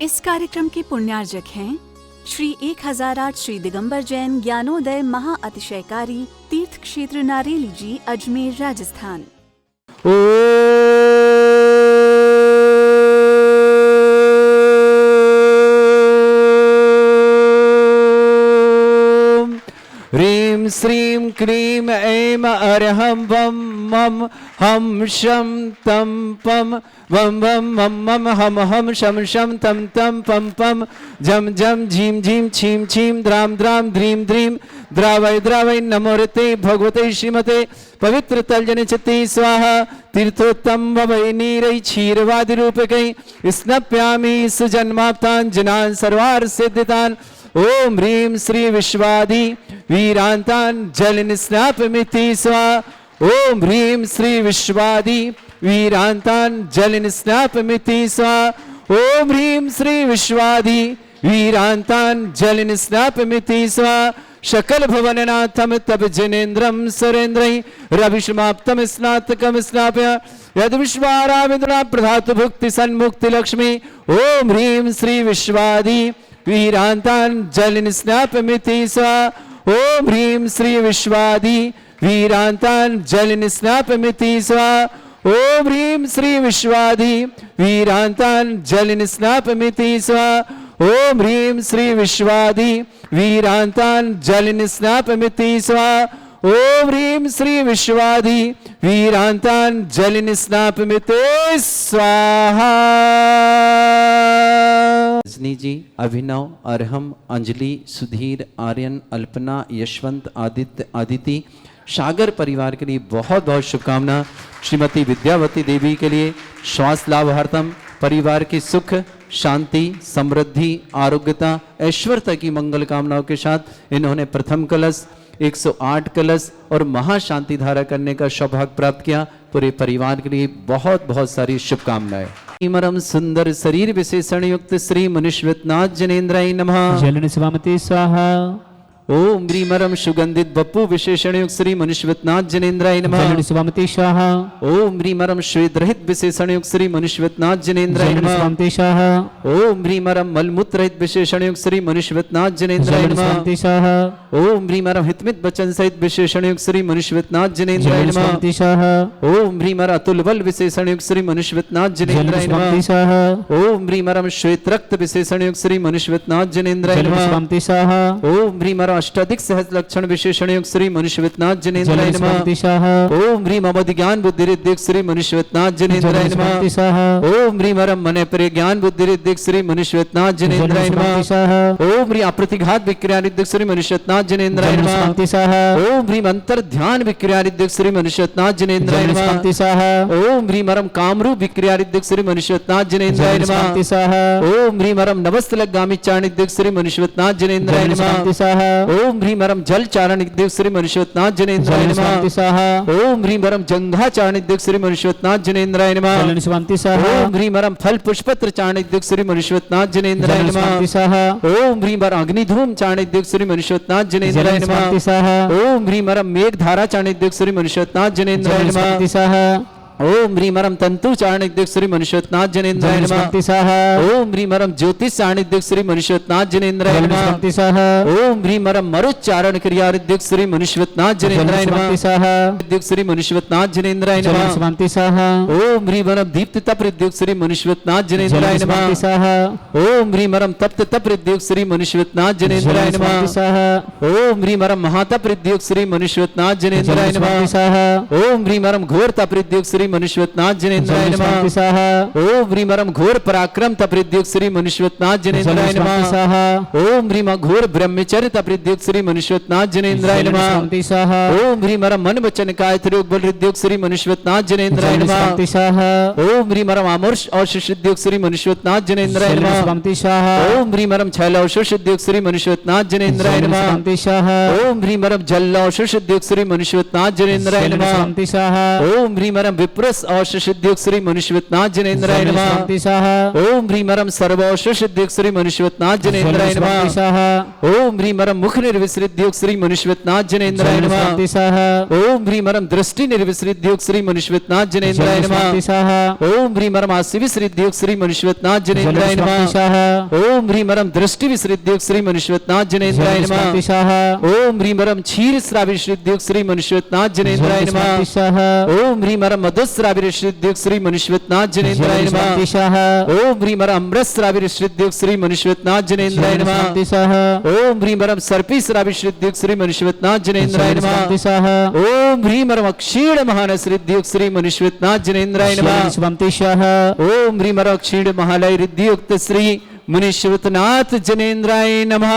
इस कार्यक्रम के पुण्यार्जक हैं श्री 1008 श्री दिगंबर जैन ज्ञानोदय महा अतिशयकारी तीर्थ क्षेत्र नारेली जी, अजमेर, राजस्थान। ह्रीं श्रीं क्रीं ऐं अरहं वं मं हम शं तं पं वं वं मं मं हम हम शं शं तं तं पं पं जं जं झीं झीं छीं छीं द्रां द्रां द्रीं द्रीं द्रावय द्रावय नमोरते भगवते श्रीमते पवित्र तलजन चित्ते स्वाहा। तीर्थोत्तम भवै नीरै क्षीरवादि रूपकै स्नप्यामि सुजन्माप्तान् जनान् सर्वार्थ सिद्धितान्। ओम ह्रीं श्री विश्वादि वीरांतान् जल स्नापमिति स्वाहा। ओम ह्रीं श्री विश्वादि वीरांतान् जल स्नापमिति स्वाहा। ओम ह्रीं श्री विश्वादि वीरांतान् जल स्नापमिति स्वाहा। शकल भवननाथम तब जनेन्द्रम सुरेन्द्रै रविष्माप्तम स्नातकम स्नाप्य यद विश्वाराविंद्रा प्रधातु भुक्ति सन्मुक्ति लक्ष्मी। ओम ह्रीं श्री विश्वादि वीरांतान् जल स्नापमिति स्वाहा। ओम ह्रीं श्री विश्वादि वीरांतान् जल स्नापमिति स्वाहा। ओम ह्रीं श्री विश्वादि वीरांतान् जल स्नापमिति स्वाहा। ओम ह्रीं श्री विश्वादि वीरांतान् जल स्नापमिति स्वाहा। ओम ह्रीं श्री विश्वादि वीरांतान् जल स्नापमिति स्वाहा। रजनी जी, अभिनव, अरहम, अंजलि, सुधीर, आर्यन, अल्पना, यशवंत, आदित्य, आदिति, सागर परिवार के लिए बहुत बहुत शुभकामना। श्रीमती विद्यावती देवी के लिए श्वास लाभार्थम परिवार की सुख शांति समृद्धि आरोग्यता ऐश्वर्यता की मंगल कामनाओं के साथ इन्होंने प्रथम कलश 108 कलश और महाशांति धारा करने का सौभाग्य प्राप्त किया। पूरे परिवार के लिए बहुत बहुत सारी शुभकामनाएं। मरम सुंदर शरीर विशेषण युक्त श्री मनुष्यनाथ जनेन्द्राय नमः। जलन स्वामते स्वाहा। ओम ह्रीमरम सुगंधित बप्पू विशेषण युक्त श्री मनुष्यनाथ जनेन्द्राय नमः। जलन स्वामते स्वाहा। ओम ह्रीमरम श्वेत रहित विशेषण युक्त श्री मनुष्यनाथ जनेन्द्राय जलन नमः। स्वामते स्वाहा। ओम ह्रीमरम मलमूत्र रहित विशेषण युक्त श्री मनुष्यनाथ जनेन्द्राय जलन नमः। स्वामते स्वाहा। ओम ह्रीमरम हितमित वचन सहित विशेषण युक्त श्री मनुष्यनाथ जनेन्द्राय जलन नमः। स्वामते स्वाहा। ओम ह्रीमर अतुल बल विशेषण युक्त श्री मनुष्यनाथ जलन जनेन्द्राय स्वामते नमः। स्वाहा। ओम ह्रीमरम श्वेत रक्त विशेषण युक्त श्री मनुष्यनाथ जनेन्द्राय जलन नमः। स्वामते स्वाहा। ओम ह्रीमरम अष्टाधिक सहज लक्षण विशेषण युक्त श्री मनुष्यनाथ जनेन्द्राय जलन नमः। स्वामते स्वाहा। ओम ह्रीम अवध ज्ञान बुद्धि रिद्धिक श्री मनुष्यनाथ जनेन्द्राय जलन नमः। स्वामते स्वाहा। ओम ह्रीमरम मन पर ज्ञान बुद्धि रिद्धिक श्री मनुष्यनाथ जनेन्द्राय जलन नमः। स्वामते स्वाहा। ओम ह्री अप्रतिघात विक्रिया रिद्धिक श्री मनुष्यनाथ जनेन्द्राय जलन नमः। स्वामते स्वाहा। ओम ह्रीम अंतर ध्यान विक्रिया रिद्धिक श्री मनुष्यनाथ जनेन्द्राय जलन नमः। स्वामते स्वाहा। ओम ह्रीमरम कामरूप विक्रिया रिद्धिक श्री मनुष्यनाथ जनेन्द्राय जलन नमः। स्वामते स्वाहा। ओम ह्रीमरम नवस्तलगामी चाणिद्धिक श्री मनुष्यनाथ जनेन्द्राय जलन नमः। स्वामते स्वाहा। ओम ह्रीमरम जल चारणिद्धिक श्री मनुष्यनाथ जनेन्द्राय जलन नमः। स्वामते स्वाहा। ओम ह्रीमरम जंघा चाणिद्धिक श्री मनुष्यनाथ जनेन्द्राय नमः। जलन स्वामते स्वाहा। ओम ह्रीमरम फल पुष्पत्र चाणिद्धिक श्री मनुष्यनाथ जनेन्द्राय जलन नमः। स्वामते स्वाहा। ओम ह्रीमरम अग्निधूम चाणिद्धिक श्री मनुष्यनाथ जनेन्द्राय जलन नमः। स्वामते स्वाहा। ओम ह्रीमरम मेघधारा चाणिद्धिक श्री मनुष्यनाथ जनेन्द्राय जलन नमः। स्वामते स्वाहा। ओम ह्रीमरम तंतु चाणिद्धिक श्री मनुष्यनाथ जनेन्द्राय जलन नमः। स्वामते स्वाहा। ओम ह्रीमरम ज्योतिष चाणिद्धिक श्री मनुष्यनाथ जनेन्द्राय जलन नमः। स्वामते स्वाहा। ओम ह्रीमरम मरुच्चारण क्रिया रिद्धिक श्री मनुष्यनाथ जनेन्द्राय जलन नमः। स्वामते स्वाहा। रिद्धिक श्री मनुष्यनाथ जनेन्द्राय जलन नमः। स्वामते स्वाहा। ओम ह्रीमरम दीप्त तप रिद्धिक श्री मनुष्यनाथ जनेन्द्राय जलन नमः। स्वामते स्वाहा। ओम ह्रीमरम तप्त तप रिद्धिक श्री मनुष्यनाथ जनेन्द्राय जलन नमः। स्वामते स्वाहा। ओम ह्रीमरम महातप रिद्धिक श्री मनुष्यनाथ जनेन्द्राय जलन नमः। स्वामते स्वाहा। ओम ह्रीमरम घोर तप रिद्धिक श्री मनुष्यनाथ जनेन्द्राय जलन नमः। स्वामते स्वाहा। ओम ह्रीमरम घोर पराक्रम तप रिद्धिक श्री मनुष्यनाथ जनेन्द्राय जलन स्वामते नमः। स्वाहा। ओम ह्रीम घोर ब्रह्मचर्य तप रिद्धिक श्री मनुष्यनाथ जनेन्द्राय जलन नमः। स्वामते स्वाहा। ओम ह्रीमरम मन वचन कायत योग बल रिद्धिक श्री मनुष्यनाथ जनेन्द्राय जलन नमः। स्वामते स्वाहा। ओम ह्रीमरम अमर्ष और सिद्धियोग श्री मनुष्यनाथ जनेन्द्राय जलन नमः। स्वामते स्वाहा। ओम ह्रीमरम छैल और सिद्धियोग श्री मनुष्यनाथ जनेन्द्राय जलन नमः। स्वामते स्वाहा। ओम ह्रीमरम जल और सिद्धियोग श्री मनुष्यनाथ जनेन्द्राय जलन नमः। स्वामते स्वाहा। ओम ह्रीमरम पुरस औष सिद्धियुक्त श्री मनुष्यवतनाथ जनेन्द्राय नमः। स्वामी स्वाहा ओम ह्रीमरम सर्वौष सिद्धियुक्त श्री मनुष्यवतनाथ जनेन्द्राय स्वामी नमः। स्वाहा ओम ह्रीमरम मुख निर्विसृद्धियुक्त श्री मनुष्यवतनाथ जनेन्द्राय नमः। स्वामी स्वाहा ओम ह्रीमरम दृष्टि निर्विसृद्धियुक्त श्री मनुष्यवतनाथ जनेन्द्राय नमः। स्वामी स्वाहा ओम ह्रीमरम आसि विसृद्धियुक्त श्री मनुष्यवतनाथ जनेन्द्राय स्वामी नमः। स्वाहा ओम ह्रीमरम दृष्टि विसृद्धियुक्त श्री मनुष्यवतनाथ जनेन्द्राय नमः। स्वामी स्वाहा ओम ह्रीमरम क्षीर श्राविसृद्धियुक्त श्री मनुष्यवतनाथ जनेन्द्राय स्वामी नमः। स्वाहा ओम ह्रीमरम मधुस्राविसृद्धियुक्त श्री मनुष्यवतनाथ जनेन्द्राय नमः। स्वामी स्वाहा ओम ह्रीमरम अमृतस्राविसृद्धियुक्त श्री मनुष्यवतनाथ जनेन्द्राय नमः। स्वामी स्वाहा ओम ह्रीमरम सर्पिस्राविसृद्धियुक्त श्री मनुष्यवतनाथ जनेन्द्राय नमः। स्वामी स्वाहा ओम ह्रीमरम क्षीण महानसृद्धियुक्त श्री मनुष्यवतनाथ जनेन्द्राय नमः। स्वामी स्वाहा ओम ह्रीमरम क्षीण महालय रिद्धियुक्त श्री मनुष्यवतनाथ जनेन्द्राय नमः।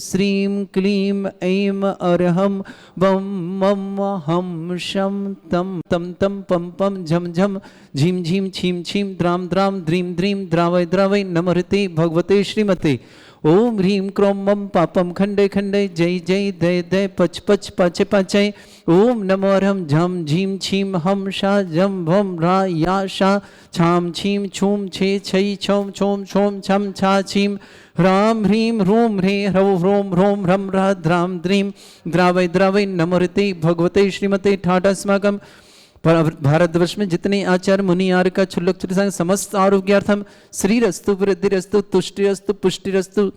श्रीं क्लीं ऐं अर्हं बम मम हम शम तम तम तम पम पम झम झम झीम झीम छीम छीम द्राम द्राम द्रीं द्रीं द्रावय द्रावय नमर्ते भगवते श्रीमते। ओम ह्रीं क्रों मम पापम खंडे खंडे जय जय दय दय पच पच पाचे पाचय। ओम नमो अर्हं झम झीम छीम हम शा झम भम रा या शा छाम छीम छूम छे छई छोम छोम छोम छम छा छीम ह्राम ह्रीं ह्रूं ह्रे ह्रौ ह्रों ह्रों ह्रम ह्रा द्राम द्रीं द्रावय द्रावय नमर्ते भगवते श्रीमते। ठाठ अस्माकं भारतवर्ष में जितने आचार्य मुनि आर्य का क्षुल्लक संग समस्त आरोग्यार्थम श्रीरस्तु वृद्धिरस्तु तुष्टिरस्तु पुष्टिरस्तु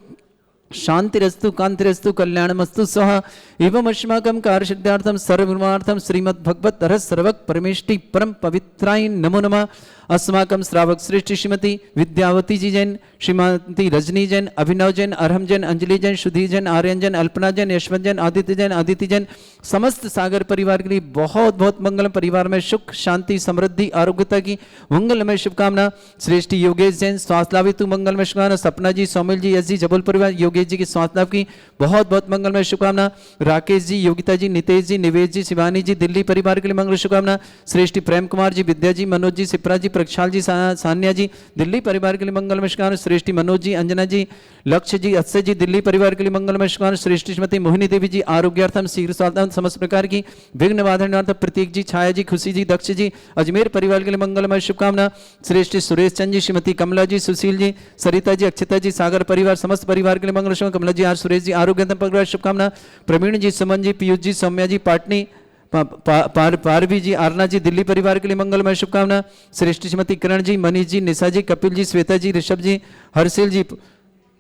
शांतिरस्तु कांतिरस्तु कल्याणमस्तु स्वाहा। एवं अस्माकं कार्यसिद्ध्यार्थम सर्वधर्मार्थम श्रीमद् भगवत रस सर्वक परमेष्टि परम पवित्राय नमो नमः। अस्माकं श्रावक श्रेष्ठ श्रीमती विद्यावती जी जैन, श्रीमती रजनी जैन, अभिनव जैन, अरहम जैन, अंजलि जैन, सुधीर जैन, आर्यन जैन, अल्पना जैन, यशवंत जैन, आदित्य जैन समस्त सागर परिवार के लिए बहुत बहुत मंगल। परिवार में सुख शांति समृद्धि आरोग्यता की मंगलमय शुभकामना। श्रेष्ठ योगेश जैन स्वास्थ्य लाभ हेतु मंगलमय शुभकामना। सपना जी, सौमिल जी, यश जी, जबल परिवार योगेश जी की स्वास्थ्य लाभ की बहुत बहुत मंगलमय शुभकामना। राकेश जी, योगिता जी, नितेश जी, निवेश जी, शिवानी जी, दिल्ली परिवार के लिए मंगल शुभकामना। श्रेष्ठ प्रेम कुमार जी, विद्या जी, मनोज जी, सिप्रा जी, प्रक्षाल जी, सान्या जी, दिल्ली परिवार के लिए मंगलमय शुभकामना। श्रेष्ठ मनोज जी, अंजना जी, लक्ष्य जी, अक्षय जी, दिल्ली परिवार के लिए मंगलमय शुभकामना। श्रेष्ठ श्रीमती मोहिनी देवी जी आरोग्यार्थम शीघ्र स्वास्थ्य समस्त प्रकार की विघ्न बाधनार्थ प्रतीक जी, छाया जी, खुशी जी, दक्ष जी, अजमेर परिवार के लिए मंगलमय शुभकामना। श्रेष्ठ सुरेश चंद जी, श्रीमती कमला जी, सुशील जी, सरिता जी, अक्षता जी, सागर परिवार समस्त परिवार के लिए मंगल शुभ। कमला जी, आर सुरेश जी आरोग्यतम परिवार शुभकामना। प्रवीण जी, सुमन जी, पीयूष जी, सौम्या जी, पाटनी पारवी जी, आरना जी, दिल्ली परिवार के लिए मंगलमय शुभकामना। श्रेष्ठ श्रीमती किरण जी, मनीष जी, निशा जी, कपिल जी, श्वेता जी, ऋषभ जी, हर्षिल जी,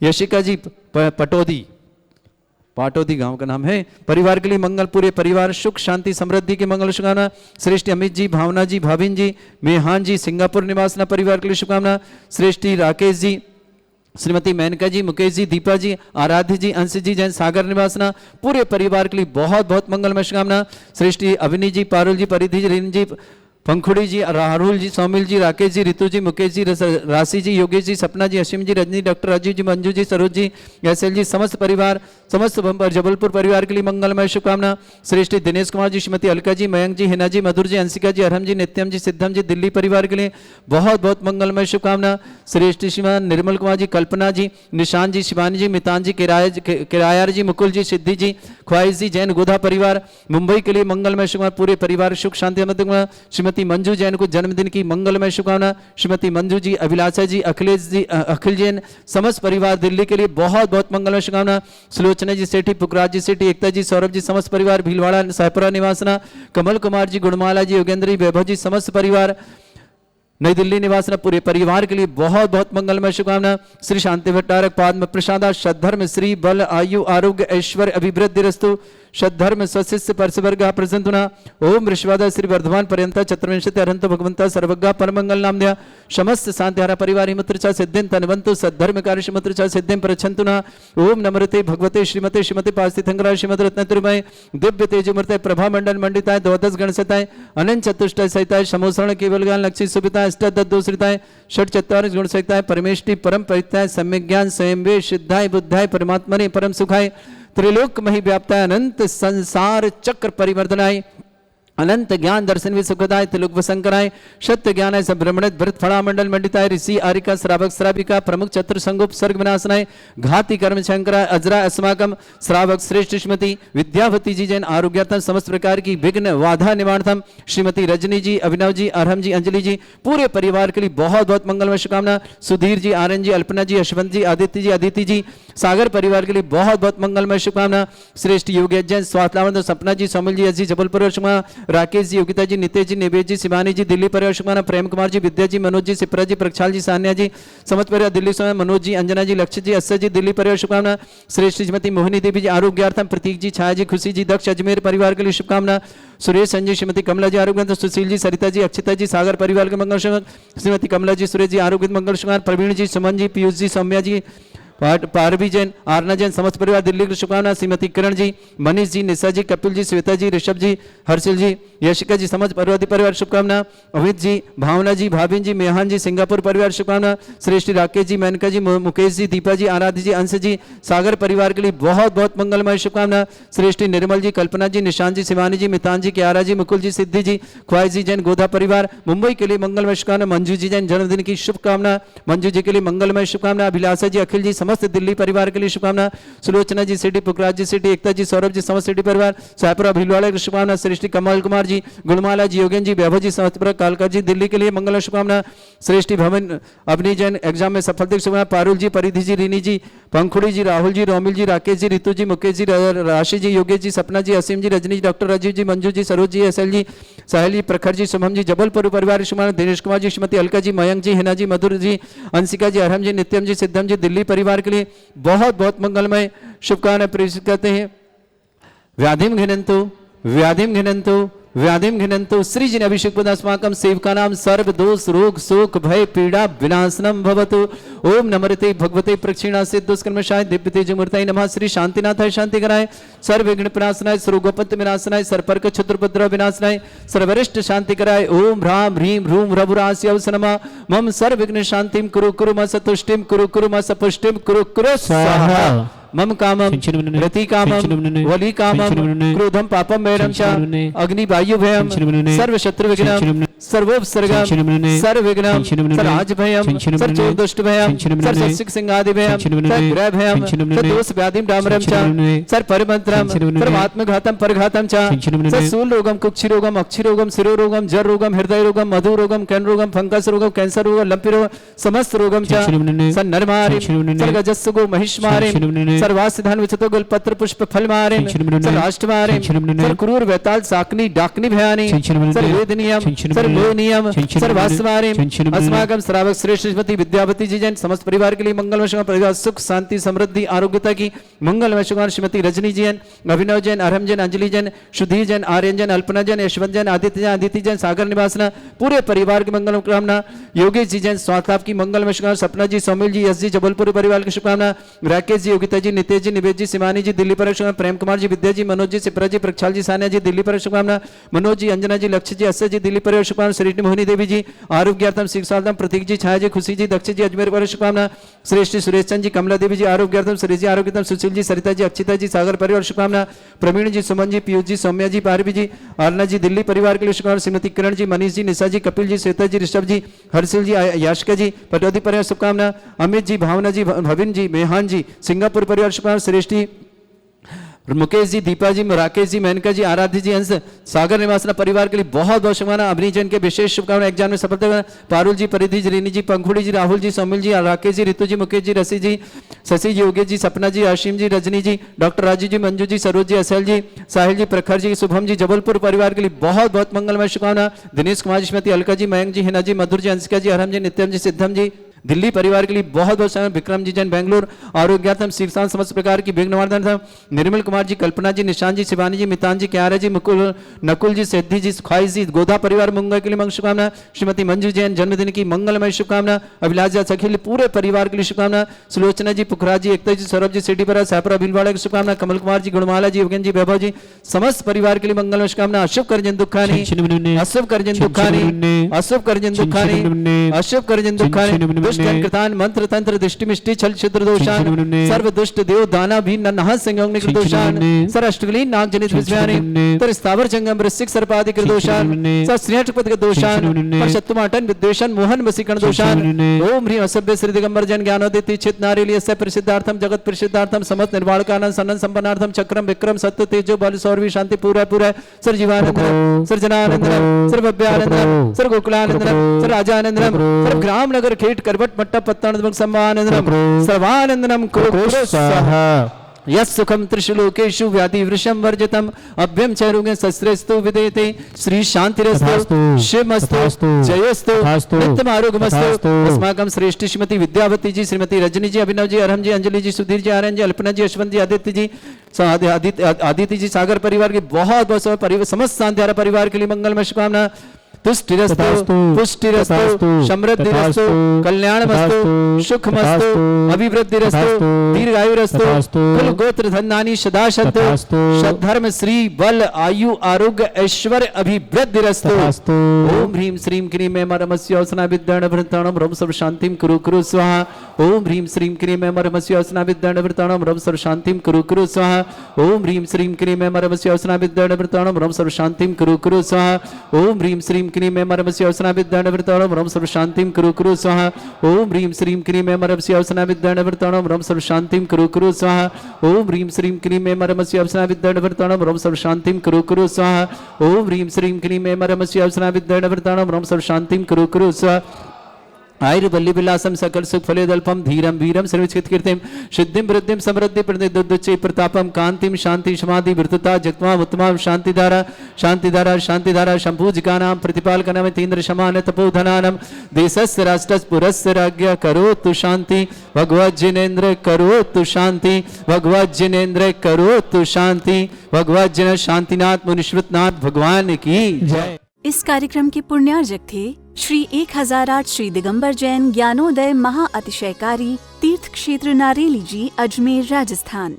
यशिका जी, पाटोदी गांव का नाम है। परिवार के लिए मंगल, पूरे परिवार सुख शांति समृद्धि के मंगल शुभकामना। श्रेष्ठ अमित जी, भावना जी, भाविन जी, मेहान जी, सिंगापुर निवासना परिवार के लिए शुभकामना। श्रेष्ठ राकेश जी, श्रीमती मेनका जी, मुकेश जी, दीपा जी, आराध्य जी, अंश जी जैन, सागर निवासना पूरे परिवार के लिए बहुत बहुत मंगलमय शुभकामना। श्रेष्ठ अविनी जी, पारुल जी, परिधि जी, रीन जी, पंखुड़ी जी, राहुल जी, सौमिल जी, राकेश जी, रितु जी, मुकेश जी, राशि जी, योगेश जी, सपना जी, असीम जी, रजनी, डॉक्टर राजीव जी, मंजू जी, सरोज जी, एसएल जी, समस्त परिवार समस्त जबलपुर परिवार के लिए मंगलमय शुभकामना। श्रेष्ठ दिनेश कुमार जी, श्रीमती अलका जी, मयंक जी, हिना जी, मधुर जी, अंशिका जी, अरहम जी, नित्यम जी, सिद्धम जी, दिल्ली परिवार के लिए बहुत बहुत मंगलमय शुभकामना। श्रेष्ठ श्रीमान निर्मल कुमार जी, कल्पना जी, निशान जी, शिवानी जी, मितान जी, किरायार जी, मुकुल जी, सिद्धि जी, ख्वाहिश जी, जैन गोधा परिवार मुंबई के लिए मंगलमय शुभकामना। पूरे परिवार सुख शांति श्रीमती मंजू जैन को जन्मदिन की मंगलमय शुभकामना। श्रीमती मंजू जी, अभिलाषा जी, अखिलेश जी, अखिल जैन समस्त परिवार दिल्ली के लिए बहुत बहुत मंगलमय शुभकामना। सुलोचना जी सेठी, पुखराज जी सेठी, एकता जी, सौरभ जी समस्त परिवार भीलवाड़ा साहपुरा निवासना। कमल कुमार जी, गुणमाला जी, योगेंद्र जी, वैभव जी समस्त परिवार नई दिल्ली निवासना पूरे परिवार के लिए बहुत बहुत मंगलमय शुभकामना। श्री शांति भट्टारक पाद्म प्रसादा सद्धर्म श्री बल आयु आरोग्य ऐश्वर्य अभिवृद्धि रस्तु षद्धर्म स्वशिष्य परसवर्ग प्रसंतुना ओम ऋषवाद श्री वर्धमान पर्यंत चतुर्विंशति अरहंत भगवंत सर्वज्ञ परमंगल नामध्या समस्त शांतिहारा परिवार हिमत्र च सिद्धिं तनवंतु सद्धर्म कार्य हिमत्र च सिद्धिं प्रच्छन्तुना ओम नमृते भगवते श्रीमते श्रीमती पार्थिथंगरा श्रीमद रत्नत्रमय दिव्य तेजमूर्ते प्रभा मंडल मंडिताय द्वादश गणसताय अनंत चतुष्टय सहिताय समोसरण केवल ज्ञान लक्ष्य सुविताय अष्टादशोश्रिताय षट चत्वारिश गुण सहिताय परमेष्टि परम परिताय सम्यक ज्ञान स्वयं वे सिद्धाय बुद्धाय परमात्मने परम सुखाय त्रिलोक मही व्याप्ताय अनंत संसार चक्र परिवर्तनाय अनंत ज्ञान दर्शन भी सुखदाय त्रिलोक वसंकराय सत्य ज्ञानाय ब्रह्मणित भरत फड़ा मंडल मंडिताय ऋषि आरिका श्रावक श्राविका प्रमुख चतुर संगोप सर्ग विनाशनाय घाती कर्म शंकराय अजरा अस्माकम श्रावक श्रेष्ठ श्रीमती विद्यावती जी जैन आरोग्यार्थम समस्त प्रकार की विघ्न बाधा निवारणार्थम श्रीमती रजनी जी अभिनव जी अरहम जी अंजलि जी पूरे परिवार के लिए बहुत बहुत मंगलमय शुभकामना। सुधीर जी आर्यन जी अल्पना जी यशवंत जी आदित्य जी सागर परिवार के लिए बहुत बहुत मंगलमय शुभकामना। श्रेष्ठ योगी जैन स्वास्थ्य सपना जी सोमिल जी जी जबलपुर राकेश जी योगिता जी नितेश जी निवेश जी शिवानी जी दिल्ली परिवार शुभकामना। प्रेम कुमार जी विद्या जी मनोज जी सिप्रा जी प्रक्षाल जी सान्या जी समस्त परिवार दिल्ली समय मनोज जी अंजना जी लक्ष्य जी अस्सर जी दिल्ली परिवार शुभकामना। श्रेष्ठ श्रीमती मोहिनी देवी जी आरोग्यार्थम प्रतीक जी छाया जी खुशी जी दक्ष अजमेर परिवार के लिए शुभकामना। सुरेश संजय श्रीमती कमला जी आरोग्य सुशील जी सरिता जी अक्षिता जी सागर परिवार के मंगल श्रीमती कमला जी सुरेश जी आरोग्य मंगल शुभकामना। प्रवीण जी सुमन जी पीयूष जी सौम्या जी पारवी जैन आरना जैन समस्त परिवार दिल्ली की शुभकामना। श्रीमती किरण जी मनीष जी निशा जी कपिल जी श्वेता जी ऋषभ जी हर्षिल जी यशिका जी समस्त परिवार शुभकामना। अमित जी भावना जी भाविन जी मेहान जी सिंगापुर परिवार शुभकामना। श्रेष्ठ राकेश जी मेनका जी मुकेश जी दीपा जी आराध्य जी अंश जी सागर परिवार के लिए बहुत बहुत मंगलमय शुभकामना। श्रेष्ठ निर्मल जी कल्पना जी निशांत जी शिवानी जी मितान जी क्यारा जी मुकुल जी सिद्धि जी ख्वाहिश जी जैन गोधा परिवार मुंबई के लिए मंगलमय शुभकामना। मंजू जी जैन जन्मदिन की शुभकामना। मंजू जी के लिए मंगलमय शुभकामना। अभिलाषा जी अखिल जी समस्त दिल्ली परिवार के लिए शुभकामना। सुलोचना जी सिटी पुखराज जी सिटी एकता जी सौरभ जी समस्त सिटी परिवार सायपुरा भीलवाड़ा की शुभकामना। श्रेष्ठ कमल कुमार जी गुणमाला जी योगेन जी वैभव जी समस्तपुरा कालका जी दिल्ली के लिए मंगल शुभकामना। श्रेष्ठी भवन अवनी जैन एग्जाम में सफलता की शुभकामना। पारुल जी परिधि जी रीनी जी पंखुड़ी जी राहुल जी रोमिल जी राकेश जी रितु जी मुकेश जी राशि जी योगेश जी सपना जी असीम जी रजनी जी डॉक्टर राजीव जी मंजू जी सरोज जी एसएल जी साहिल जी प्रखर जी शुभम जी जबलपुर परिवार शुभकामना। दिनेश कुमार जी श्रीमती अलका जी मयंक जी हिना जी मधुर जी अंशिका जी अरहम जी नित्यम जी सिद्धम जी दिल्ली परिवार के लिए बहुत बहुत मंगलमय शुभकामनाएं प्रेषित करते हैं। व्याधिम घिनंतु व्याधिम घिनंतु श्रीजिन अभिषेक पदास्माकं सेवकानां सर्व दोष रोग शोक भय पीड़ा विनाशनम भवतु। ओम नमृते भगवते प्रक्षिणासे दुष्कर्मशाय दिव्य तेजमूर्तये नमः। श्री शांतिनाथाय शांतिकराय सर्व विघ्न विनाशनाय सर्वगोपत्य विनाशनाय सर्पर्क क्षुद्रपद्रव विनाशनाय सर्वरिष्ट शांतिकराय ओम ह्रां ह्रीं ह्रूं ह्रभुरास्य नमः। मम सर्व विघ्न शांतिं कुरु कुरु म सतुष्टिं कुरु कुरु म सपुष्टिं कुरु कुरु स्वाहा। मम कामम रति कामम वली कामम क्रोधम पापम वैरम च अग्नि वायु भयम सर्व शत्रु विघ्नम सर्वोपसर्गम सर्व विघ्नम सर्वाज भयम सर्व चोर दुष्ट भयम सर्व सत्सिक सिंहादि भयम सर्व ग्रह भयम सर्व दोष व्याधिम डामरम च सर्व परमंत्रम सर्व आत्मघातम परघातम च सर्व सूल रोगम कुक्षि रोगम अक्षि रोगम शिरो रोगम जर रोगम हृदय रोगम मधु रोगम कैन रोगम फंगस रोगम कैंसर रोगम लंपी रोगम समस्त रोगम च सर्व नरमारि सर्व गजस्सु गो महिष्मारि सर्वास्य धन विचतो गुल पत्र पुष्प फल मारे सर्वाष्ट मारे सर क्रूर वैताल साकनी डाकनी भयानी सर वेद नियम सर लो नियम सर वास मारे अस्माकम श्रावक श्रेष्ठ श्रीमती विद्यावती जी जैन समस्त परिवार के लिए मंगलमय शुभ परिवार सुख शांति समृद्धि आरोग्यता की मंगलमय शुभ श्रीमती रजनी जैन अभिनव जैन अरहम जैन अंजलि जैन सुधीर जैन आर्यन जैन अल्पना जैन यशवंत जैन आदित्य जैन सागर निवासना पूरे परिवार की मंगल कामना। योगेश जी जैन स्वास्थ्य की मंगलमय शुभ सपना जी सोमिल जी यश जी जबलपुर परिवार की शुभकामना। राकेश जी योगिता जी नितेश जी निवेश जी शिवानी जी दिल्ली पर शुभकामना। प्रेम कुमार जी विद्या जी मनोज जी सिप्रा जी प्रक्षाल जी सान्या जी दिल्ली पर शुभकामना। मनोज जी अंजना जी लक्ष्य जी अस्सर जी दिल्ली पर शुभकामना। श्रेष्ठी मोहिनी देवी जी आरोग्यार्थम शिक्षार्थम प्रतीक जी छाया जी खुशी जी दक्ष जी अजमेर पर शुभकामना। श्रेष्ठ सुरेश चंद जी कमला देवी जी आरोग्यार्थम सुरेश जी आरोग्यर्थम सुशील जी सरिता जी अक्षिता जी सागर परिवार शुभकामना। प्रवीण जी सुमन जी पीयूष जी सौम्या जी पारवी जी आरना जी दिल्ली परिवार के लिए शुभकामना। श्रीमती किरण जी मनीष जी निशा जी कपिल जी श्वेता जी ऋषभ जी हर्षिल जी याशिका जी पटौदी परिवार शुभकामना। अमित जी भावना जी भविन जी मेहान जी सिंगापुर परिवार शुभकामना। श्रेष्ठी मुकेश जी दीपा जी राकेश जी मेनका जी आराध्य जी हंस सागर निवासना परिवार के लिए बहुत बहुत शुभकामना। अभिनी जैन के विशेष शुभकामना एग्जाम में सफलता। पारुल जी परिधि जी रीनी जी पंखुड़ी जी राहुल जी सोमिल जी राकेश जी रितु जी मुकेश जी रसी जी शशि योगेश जी सपना जी आशिम जी रजनी जी डॉक्टर राजीव जी मंजू जी सरोज जी असल जी साहिल जी प्रखर जी शुभम जी जबलपुर परिवार के लिए बहुत बहुत मंगलमय शुभकामना। दिनेश कुमार जी श्रीमती अलका जी मयंक जी हिना जी मधुर जी अंशिका जी अरहम जी नित्यम जी सिद्धम जी दिल्ली परिवार के लिए बहुत बहुत समय, विक्रम जी जैन बेंगलोर आरोग्यार्थम शीर्षांत समस्त प्रकार की विघ्न निवारण, निर्मल कुमार जी, कल्पना जी, निशांत जी, शिवानी जी, मितान जी, क्यारा जी, मुकुल नकुल जी, सिद्धि जी, ख्वाहिश जी, गोधा परिवार मंगल के लिए मंगल शुभकामना, श्रीमती मंजू जैन जन्मदिन की मंगलमय शुभकामना, अभिलाष जी सखिल पूरे परिवार के लिए शुभकामना, सुलोचना जी, पुखराज जी, एकता जी, सौरभ जी, सिटीपरा साहपुरा भीलवाड़ा की शुभकामना, कमल कुमार जी, गुणमाला जी, योगेन जी, वैभव जी, समस्त परिवार के लिए मंगलमय शुभकामना, अशुभ करजन दुखानी, अशुभ करजन दुखानी, अशुभ करजन दुखानी, अशुभ करजन दुखानी, दुष्ट कृतान मंत्र तंत्र दृष्टि मिष्टि छल छिद्र दोषान, सर्व दुष्ट देव दाना भी नन्हा संयोग निकृत दोषान, सर अष्टकलीन नाग जनित विस्मयानि, तर स्थावर जंगम वृश्चिक सर्पादि कृत दोषान, सर श्रेष्ठपद के दोषान, पर शत्रुमाटन विद्वेषण मोहन वसीकरण दोषान, ओम ह्रीं असभ्य श्री दिगंबर जन ज्ञानोदित चित नारीलिय से प्रसिद्धार्थम जगत प्रसिद्धार्थम समस्त निर्वाण कानन सनन संपन्नार्थम चक्रम विक्रम सत्य तेजो बल सौरवी शांति पूरा पूरा सर जीवानंद सर जनानंद सर भव्यानंद सर गोकुलानंद सर राजानंदम सर ग्राम नगर खेट करवट मट्टा पत्तानंदम सम्मानंदम सर्वानंदनम कुरु स्वाहा यस सुखम त्रिशुलोकेशु व्याधि वृषम वर्जितम अभ्यम चरुगे शस्त्रेस्तु विदेते श्री शांतिरस्तु शिवमस्तु जयोस्तु नित्यम आरोग्यमस्तु अस्माकं श्रेष्ठ श्रीमती विद्यावती जी, श्रीमती रजनी जी, अभिनव जी, अरहम जी, अंजलि जी, सुधीर जी, आर्यन जी, अल्पना जी, यशवंत जी, आदित्य जी, आदित्य जी, सागर परिवार के बहुत बहुत समस्त सांध्यारा परिवार के लिए मंगलमय शुभकामना, तुष्टिरस्तु पुष्टिरस्तु समृद्धिरस्तु कल्याणमस्तु सुखमस्तु अभिवृद्धिरस्तु दीर्घायुरस्तु कुल गोत्र धनानि सदा सन्तु सद्धर्म श्री बल आयु आरोग्य ऐश्वर्य अभिवृद्धिरस्तु ओम ह्रीं श्रीं क्रीं ऐं मरमस्य औसना विद्याण भृताणं रम सर्व शांतिं कुरु कुरु स्वाहा ओम ह्रीं श्रीं क्रीं ऐं मरमस्य औसना विद्याण भृताणं रम सर्व शांतिं कुरु कुरु स्वाहा ओम ह्रीं श्रीं क्रीं ऐं मरमस्य औसना विद्याण भृताणं रम सर्व शांतिं कुरु कुरु स्वाहा ओम ह्रीं श्रीं क्रीं ऐं मरमस्य औसना विद्याण भृताणं रम सर्व शांतिं कुरु कुरु स्वाहा ओम ह्रीं श्रीं क्रीं ऐं मरमस्य औसना विद्याण भृताणं रम सर्व शांतिं कुरु कुरु स्वाहा ओम ह्रीं श्रीं क्रीं ऐं मरमस्य औसना विद्याण भृताणं रम सर्व शांतिं कुरु कुरु स्वाहा ओम ह्रीं श्रीं क्रीं ऐं मरमस्य औसना विद्याण भृताणं रम सर्व शांतिं कुरु कुरु स्वाहा आयुर्वल्ली विलासम सकल सुख फलेदल्पम धीरम वीरम सर्वचित कीर्तिम सिद्धिम वृद्धिम समृद्धि प्रतिदुच्चे प्रतापम कांतिम शांति समाधि वृत्तता जगमा उत्तम शांतिधारा शांतिधारा शांतिधारा शंभुजिकानां प्रतिपालकनाम तीन्द्र शमान तपोधनानम देशस्य राष्ट्रस्य पुरस्य राज्ञ करोतु शांति भगवत जिनेन्द्र करोतु शांति भगवत जिनेन्द्र करोतु शांति भगवत जिन शांतिनाथ मुनिश्वतनाथ भगवान की जय। इस कार्यक्रम के पुण्यार्जक थे श्री 1008 श्री दिगंबर जैन ज्ञानोदय महा अतिशयकारी तीर्थ क्षेत्र नारेली जी, अजमेर, राजस्थान।